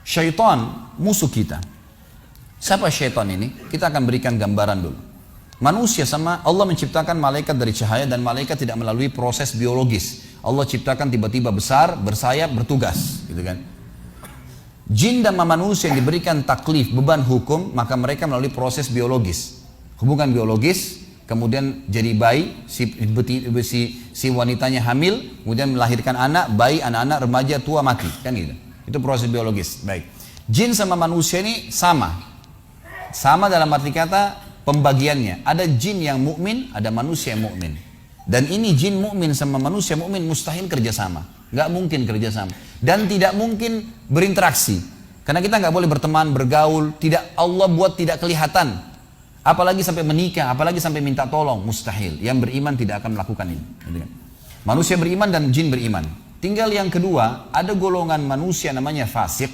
Syaitan musuh kita. Siapa syaitan ini? Kita akan berikan gambaran dulu. Manusia sama Allah menciptakan malaikat dari cahaya dan malaikat tidak melalui proses biologis. Allah ciptakan tiba-tiba besar, bersayap, bertugas, gitu kan. Jin dan manusia yang diberikan taklif, beban hukum, maka mereka melalui proses biologis. Hubungan biologis, kemudian jadi bayi, si wanitanya hamil, kemudian melahirkan anak, bayi, anak-anak, remaja, tua, mati, kan gitu. Itu proses biologis. Baik. Jin sama manusia ini sama. Sama dalam arti kata pembagiannya. Ada jin yang mukmin, ada manusia yang mukmin. Dan ini jin mukmin sama manusia mukmin mustahil kerjasama. Nggak mungkin kerjasama. Dan tidak mungkin berinteraksi. Karena kita nggak boleh berteman, bergaul. Tidak, Allah buat tidak kelihatan. Apalagi sampai menikah, apalagi sampai minta tolong. Mustahil. Yang beriman tidak akan melakukan ini. Manusia beriman dan jin beriman. Tinggal yang kedua, ada golongan manusia namanya fasik.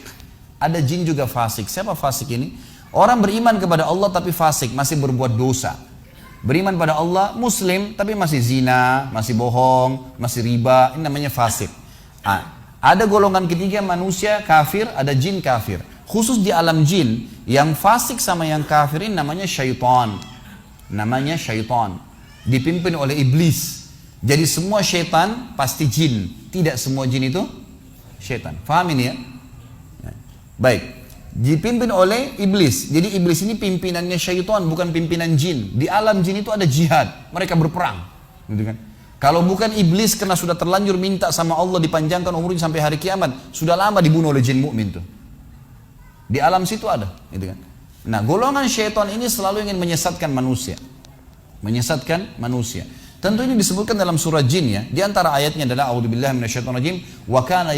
Ada jin juga fasik. Siapa fasik ini? Orang beriman kepada Allah tapi fasik, masih berbuat dosa. Beriman pada Allah, muslim, tapi masih zina, masih bohong, masih riba, ini namanya fasik. Ada golongan ketiga manusia kafir, ada jin kafir. Khusus di alam jin, yang fasik sama yang kafir ini namanya syaitan. Namanya syaitan. Dipimpin oleh iblis. Jadi semua syaitan pasti jin. Tidak semua jin itu syaitan. Faham ini ya? Baik. Dipimpin oleh iblis. Jadi iblis ini pimpinannya syaitan, bukan pimpinan jin. Di alam jin itu ada jihad, mereka berperang, gitu kan. Kalau bukan iblis karena sudah terlanjur minta sama Allah dipanjangkan umurnya sampai hari kiamat, sudah lama dibunuh oleh jin mukmin tuh. Di alam situ ada, gitu kan. Nah, golongan syaitan ini selalu ingin menyesatkan manusia. Menyesatkan manusia. Tentu ini disebutkan dalam surah Jin ya. Di antara ayatnya adalah a'udzubillahi minasyaitonirrajim wa kana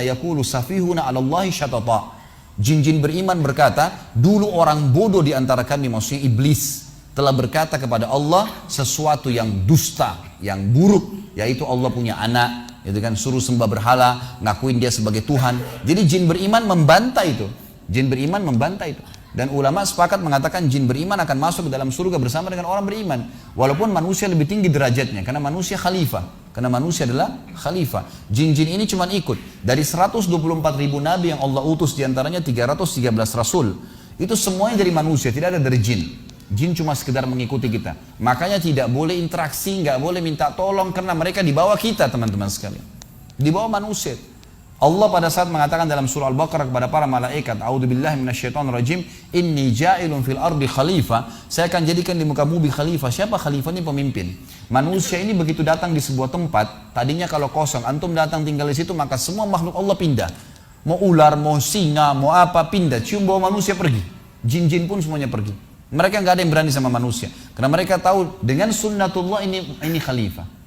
yaqulu safihuna 'alallahi syatata. Jin-jin beriman berkata, dulu orang bodoh di antara kami, maksudnya iblis, telah berkata kepada Allah sesuatu yang dusta, yang buruk, yaitu Allah punya anak, itu kan, suruh sembah berhala, ngakuin dia sebagai Tuhan. Jadi jin beriman membantah itu. Jin beriman membantah itu. Dan ulama sepakat mengatakan jin beriman akan masuk ke dalam surga bersama dengan orang beriman. Walaupun manusia lebih tinggi derajatnya, karena manusia khalifah. Karena manusia adalah khalifah. Jin-jin ini cuma ikut. Dari 124 ribu nabi yang Allah utus, diantaranya 313 rasul. Itu semuanya dari manusia, tidak ada dari jin. Jin cuma sekedar mengikuti kita. Makanya tidak boleh interaksi, nggak boleh minta tolong, karena mereka di bawah kita, teman-teman sekalian. Di bawah manusia. Allah pada saat mengatakan dalam surah Al-Baqarah kepada para malaikat, a'udzubillahi minasyaitonirrajim, inni ja'ilun fil ardi khalifah, saya akan jadikan di muka bumi khalifah. Siapa khalifah? Ini pemimpin. Manusia ini begitu datang di sebuah tempat, tadinya kalau kosong, antum datang tinggal di situ, maka semua makhluk Allah pindah. Mau ular, mau singa, mau apa, pindah. Cium bau manusia pergi. Jin-jin pun semuanya pergi. Mereka nggak ada yang berani sama manusia, karena mereka tahu dengan sunnatullah ini khalifah.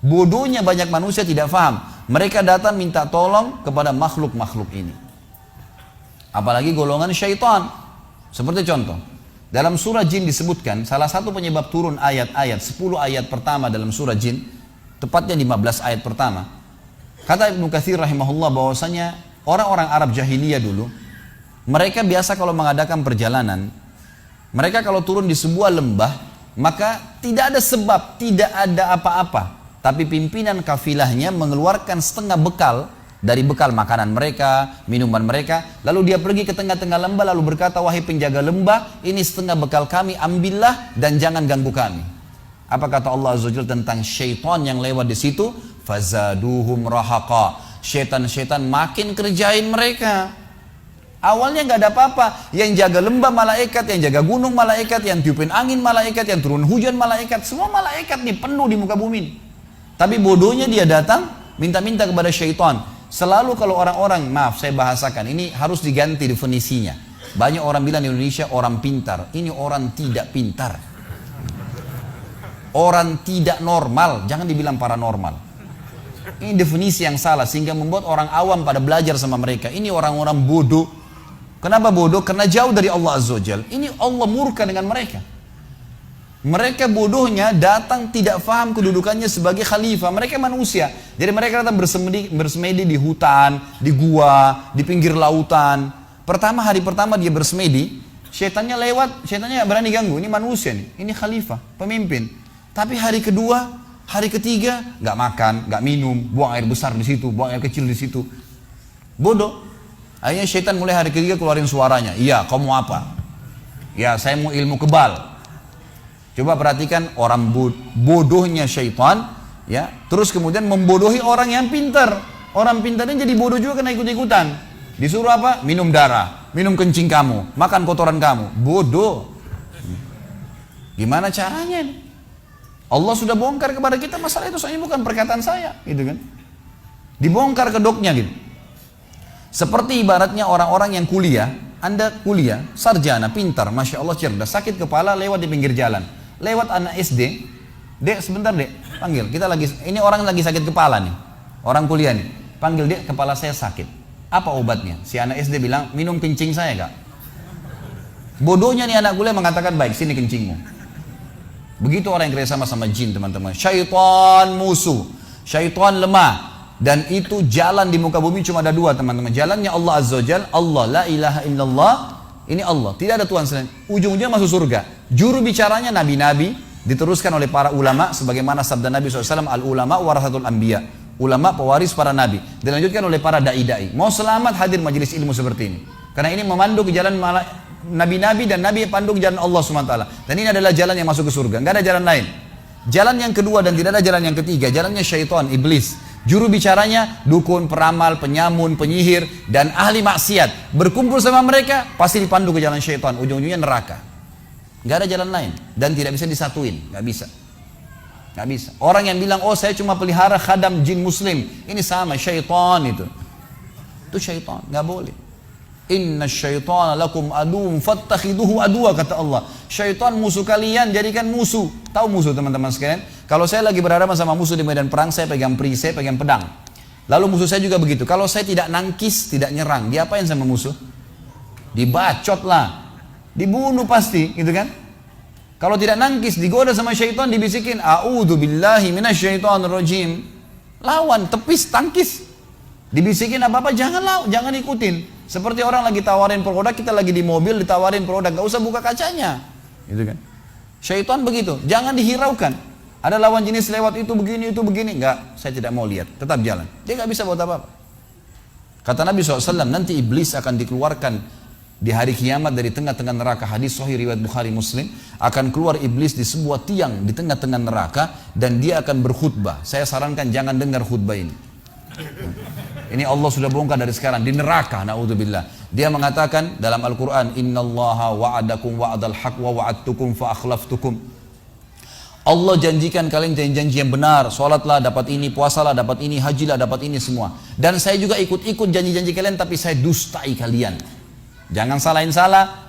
Bodohnya banyak manusia tidak faham. Mereka datang minta tolong kepada makhluk-makhluk ini. Apalagi golongan syaitan. Seperti contoh, dalam surah Jin disebutkan salah satu penyebab turun ayat-ayat 10 ayat pertama dalam surah Jin, tepatnya 15 ayat pertama. Kata Ibnu Katsir rahimahullah bahwasanya orang-orang Arab jahiliyah dulu, mereka biasa kalau mengadakan perjalanan, mereka kalau turun di sebuah lembah, maka tidak ada sebab, tidak ada apa-apa. Tapi pimpinan kafilahnya mengeluarkan setengah bekal dari bekal makanan mereka, minuman mereka. Lalu dia pergi ke tengah-tengah lembah lalu berkata, wahai penjaga lembah, ini setengah bekal kami, ambillah dan jangan ganggu kami. Apa kata Allah Azza wa Jalla tentang syaitan yang lewat di situ? Fazaduhum rahaqa. Syaitan-syaitan makin kerjain mereka. Awalnya nggak ada apa-apa. Yang jaga lembah malaikat, yang jaga gunung malaikat, yang tiupin angin malaikat, yang turun hujan malaikat. Semua malaikat nih penuh di muka bumi ini. Tapi bodohnya dia datang minta-minta kepada syaitan. Selalu kalau orang-orang, maaf saya bahasakan, ini harus diganti definisinya. Banyak orang bilang di Indonesia orang pintar. Ini orang tidak pintar. Orang tidak normal, jangan dibilang paranormal. Ini definisi yang salah sehingga membuat orang awam pada belajar sama mereka. Ini orang-orang bodoh. Kenapa bodoh? Karena jauh dari Allah Azza wa Jalla. Ini Allah murka dengan mereka. Mereka bodohnya datang tidak faham kedudukannya sebagai khalifah. Mereka manusia. Jadi mereka datang bersemedi di hutan, di gua, di pinggir lautan. Hari pertama dia bersemedi, syaitannya lewat, syaitannya berani ganggu. Ini manusia nih, ini khalifah, pemimpin. Tapi hari kedua, hari ketiga, nggak makan, nggak minum, buang air besar di situ, buang air kecil di situ. Bodoh. Akhirnya syaitan mulai hari ketiga keluarin suaranya. Iya, kamu mau apa? Ya, saya mau ilmu kebal. Coba perhatikan orang bodohnya syaitan, ya. Terus kemudian membodohi orang yang pintar. Orang pintarnya jadi bodoh juga kena ikut-ikutan. Disuruh apa? Minum darah, minum kencing kamu, makan kotoran kamu. Bodoh. Gimana caranya nih? Allah sudah bongkar kepada kita masalah itu, soalnya bukan perkataan saya, gitu kan? Dibongkar kedoknya gitu. Seperti ibaratnya orang-orang yang kuliah, Anda kuliah, sarjana, pintar, masya Allah cerdas, sakit kepala lewat di pinggir jalan, lewat anak SD, dek sebentar dek, panggil, kita lagi, ini orang lagi sakit kepala nih, orang kuliah nih, panggil dek, kepala saya sakit, apa obatnya? Si anak SD bilang, minum kencing saya kak. Bodohnya nih anak kuliah mengatakan, baik sini kencingmu. Begitu orang yang kerja sama jin teman-teman. Syaitan musuh, syaitan lemah. Dan itu jalan di muka bumi cuma ada dua teman-teman. Jalannya Allah Azza wa Jalla, Allah, la ilaha illallah. Ini Allah, tidak ada Tuhan selain. Ujung-ujungnya masuk surga. Juru bicaranya nabi-nabi, diteruskan oleh para ulama. Sebagaimana sabda Nabi SAW, al-ulama warasatul anbiya. Ulama pewaris para nabi. Dilanjutkan oleh para da'i-da'i. Mau selamat hadir majelis ilmu seperti ini. Karena ini memandu ke jalan nabi-nabi dan nabi pandu ke jalan Allah SWT. Dan ini adalah jalan yang masuk ke surga, nggak ada jalan lain. Jalan yang kedua dan tidak ada jalan yang ketiga, jalannya syaitan, iblis. Juru bicaranya dukun, peramal, penyamun, penyihir dan ahli maksiat. Berkumpul sama mereka pasti dipandu ke jalan syaitan, ujung-ujungnya neraka. Nggak ada jalan lain dan tidak bisa disatuin, nggak bisa. Nggak bisa. Orang yang bilang, oh saya cuma pelihara khadam jin muslim, ini sama syaitan itu. Itu syaitan, nggak boleh. Inna syaitana lakum aduun fattakhiduhu aduwa, kata Allah. Syaitan musuh kalian, jadikan musuh. Tahu musuh teman-teman sekalian? Kalau saya lagi berhadapan sama musuh di medan perang, saya pegang perisai, pegang pedang. Lalu musuh saya juga begitu. Kalau saya tidak nangkis, tidak nyerang, dia apain sama musuh? Dibacot lah, dibunuh pasti, gitu kan? Kalau tidak nangkis, digoda sama syaitan, dibisikin, a'udzu billahi minasyaitonir rajim. Lawan, tepis, tangkis. Dibisikin apa-apa, jangan ikutin. Seperti orang lagi tawarin produk, kita lagi di mobil ditawarin produk, gak usah buka kacanya, gitu kan? Syaitan begitu, jangan dihiraukan. Ada lawan jenis lewat itu begini, enggak, saya tidak mau lihat, tetap jalan. Dia gak bisa buat apa-apa. Kata Nabi SAW, nanti iblis akan dikeluarkan di hari kiamat dari tengah-tengah neraka. Hadis sahih riwayat Bukhari Muslim, akan keluar iblis di sebuah tiang di tengah-tengah neraka dan dia akan berkhutbah. Saya sarankan jangan dengar khutbah ini. Ini Allah sudah bongkar dari sekarang di neraka, naudzubillah. Dia mengatakan dalam Al-Quran, innallaha wa'adakum wa'adal haq wa wa'adtukum fa akhlaftukum. Allah janjikan kalian janji yang benar, sholatlah dapat ini, puasalah dapat ini, hajilah dapat ini semua. Dan saya juga ikut-ikut janji-janji kalian, tapi saya dustai kalian. Jangan salahin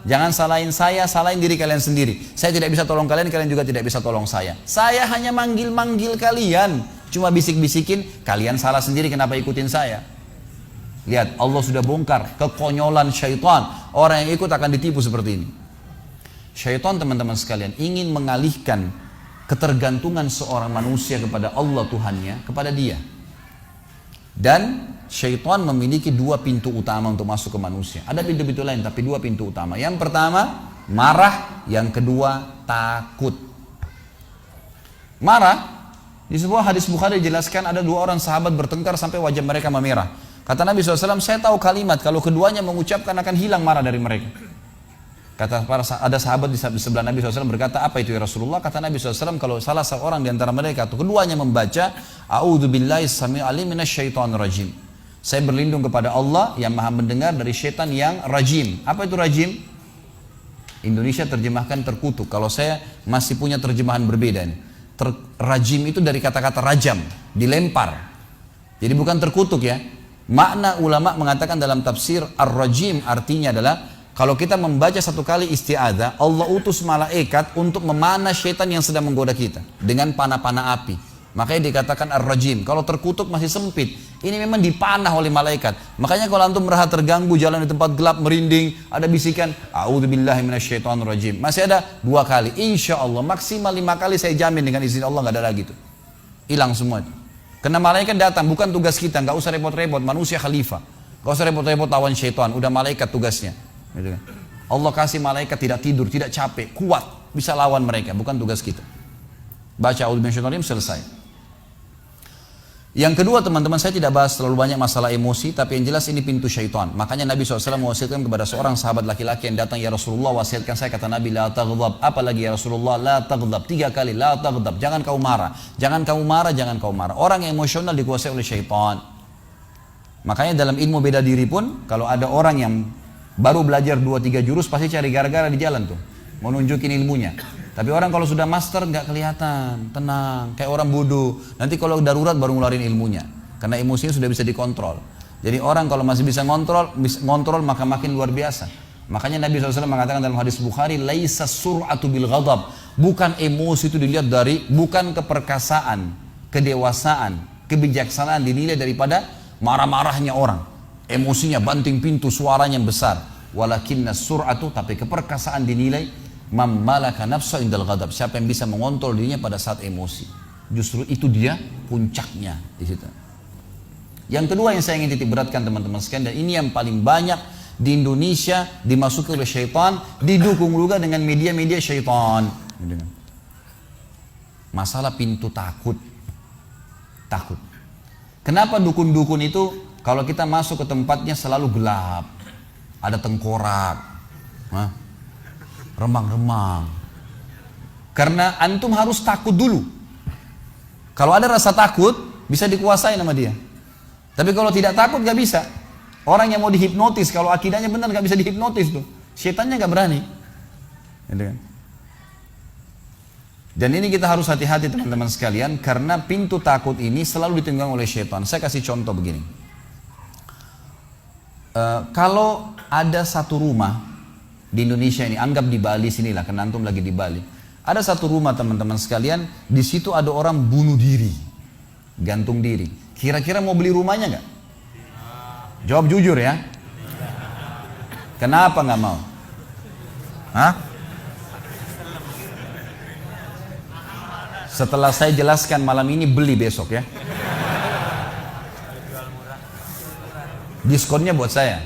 jangan salahin saya, salahin diri kalian sendiri. Saya tidak bisa tolong kalian, kalian juga tidak bisa tolong saya. Saya hanya manggil-manggil kalian, cuma bisik-bisikin, kalian salah sendiri kenapa ikutin saya. Lihat, Allah sudah bongkar kekonyolan syaitan. Orang yang ikut akan ditipu seperti ini. Syaitan teman-teman sekalian ingin mengalihkan ketergantungan seorang manusia kepada Allah Tuhannya, kepada dia. Dan syaitan memiliki dua pintu utama untuk masuk ke manusia. Ada pintu-pintu lain, tapi dua pintu utama. Yang pertama, marah. Yang kedua, takut. Marah. Di sebuah hadis Bukhari dijelaskan ada dua orang sahabat bertengkar sampai wajah mereka memerah. Kata Nabi SAW, saya tahu kalimat kalau keduanya mengucapkan akan hilang marah dari mereka. Kata ada sahabat di sebelah Nabi SAW berkata, apa itu ya Rasulullah? Kata Nabi SAW, kalau salah seorang di antara mereka atau keduanya membaca, a'udzu billahi samii'il 'alim minasyaitonir rajim. Saya berlindung kepada Allah yang maha mendengar dari syaitan yang rajim. Apa itu rajim? Indonesia terjemahkan terkutuk. Kalau saya masih punya terjemahan berbeda nih. Rajim itu dari kata-kata rajam, dilempar. Jadi bukan terkutuk ya. Makna ulama mengatakan dalam tafsir ar-rajim artinya adalah kalau kita membaca satu kali isti'adzah, Allah utus malaikat untuk memanah syaitan yang sedang menggoda kita dengan panah-panah api. Makanya dikatakan ar-rajim. Kalau terkutuk masih sempit. Ini memang dipanah oleh malaikat. Makanya kalau antum merasa terganggu, jalan di tempat gelap, merinding, ada bisikan, a'udzubillahi minasyaitonirrajim. Masih ada 2 kali. Insya Allah maksimal 5 kali saya jamin dengan izin Allah nggak ada lagi itu. Hilang semua itu. Karena malaikat datang, bukan tugas kita, nggak usah repot-repot. Manusia khalifah, nggak usah repot-repot lawan syaitan. Udah malaikat tugasnya. Gitu kan? Allah kasih malaikat tidak tidur, tidak capek, kuat, bisa lawan mereka. Bukan tugas kita. Baca a'udzubillahi minasyaitonirrajim, selesai. Yang kedua teman-teman, saya tidak bahas terlalu banyak masalah emosi, tapi yang jelas ini pintu syaitan. Makanya Nabi SAW mewasiatkan kepada seorang sahabat laki-laki yang datang, ya Rasulullah wasiatkan saya, kata Nabi, la taghdab. Apalagi ya Rasulullah, la taghdab. 3 kali, la taghdab. Jangan kau marah, jangan kau marah, jangan kau marah. Orang yang emosional dikuasai oleh syaitan. Makanya dalam ilmu beda diri pun, kalau ada orang yang baru belajar 2-3 jurus, pasti cari gara-gara di jalan tuh, mau nunjukin ilmunya. Tapi orang kalau sudah master nggak kelihatan, tenang, kayak orang bodoh. Nanti kalau darurat baru ngeluarin ilmunya, karena emosinya sudah bisa dikontrol. Jadi orang kalau masih bisa ngontrol maka makin luar biasa. Makanya Nabi SAW mengatakan dalam hadis Bukhari, laisa sur'atu bil ghadab. Bukan emosi itu dilihat dari, bukan keperkasaan, kedewasaan, kebijaksanaan dinilai daripada marah-marahnya orang. Emosinya banting pintu, suaranya besar. Walakinna sur'atu, tapi keperkasaan dinilai mammalaka nafsa indal ghadab, siapa yang bisa mengontrol dirinya pada saat emosi. Justru itu dia puncaknya di situ. Yang kedua yang saya ingin titik beratkan teman-teman sekalian, dan ini yang paling banyak di Indonesia dimasuki oleh syaitan, didukung juga dengan media-media syaitan. Masalah pintu takut. Takut. Kenapa dukun-dukun itu kalau kita masuk ke tempatnya selalu gelap, ada tengkorak, remang-remang. Karena antum harus takut dulu. Kalau ada rasa takut, bisa dikuasai nama dia. Tapi kalau tidak takut, gak bisa. Orang yang mau dihipnotis, kalau akidahnya benar, gak bisa dihipnotis tuh. Setannya gak berani. Dan ini kita harus hati-hati teman-teman sekalian, karena pintu takut ini selalu ditunggang oleh syaitan. Saya kasih contoh begini. Kalau ada satu rumah di Indonesia ini, anggap di Bali sinilah, karena antum lagi di Bali. Ada satu rumah teman-teman sekalian, di situ ada orang bunuh diri, gantung diri. Kira-kira mau beli rumahnya nggak? Jawab jujur ya. Kenapa nggak mau? Hah? Setelah saya jelaskan malam ini, beli besok ya. Diskonnya buat saya.